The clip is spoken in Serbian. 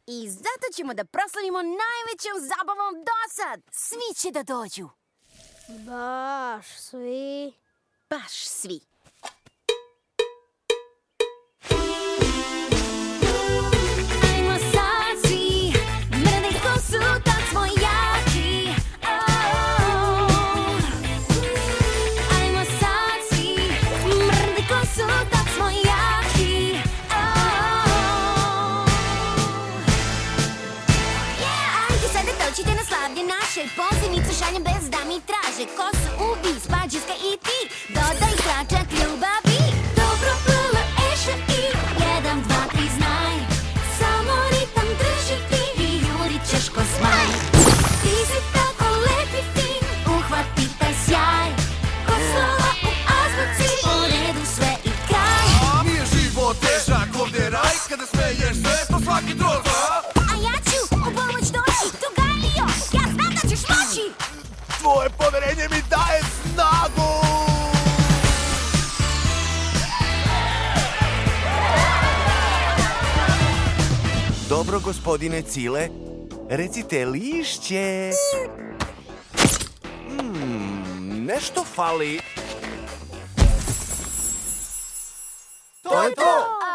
I zato ćemo da proslavimo najvećom zabavom dosad. Svi će da dođu. Baš svi. Baš svi. Ajmo sad svi, mrni ko su, tad smo jaki. Ajmo sad svi, mrni ko su, tad smo jaki. Ajde sada dođite na slavlje naše, pozivnicu šaljem bez da mi traže. Ko su Ubi, Spađiska i ti, dodaj tračak ljubavi. Dobro plava Eša i 1, 2, 3 znaj. Samo ritam drži ti i jurit ćeš ko smaj. Ti si tako lep i fin, uhvati taj sjaj. Ko slova u azbuci, u redu sve i kraj. Nije život težak, ovdje raj, kada smeješ sve, to svaki droga. A ja ću u pomoć doći, tu Galio, ja znam da ćeš moći. Tvoje poverenje mi daje snagu. Dobro, gospodine Cile, recite lišće. Nešto fali. To je to!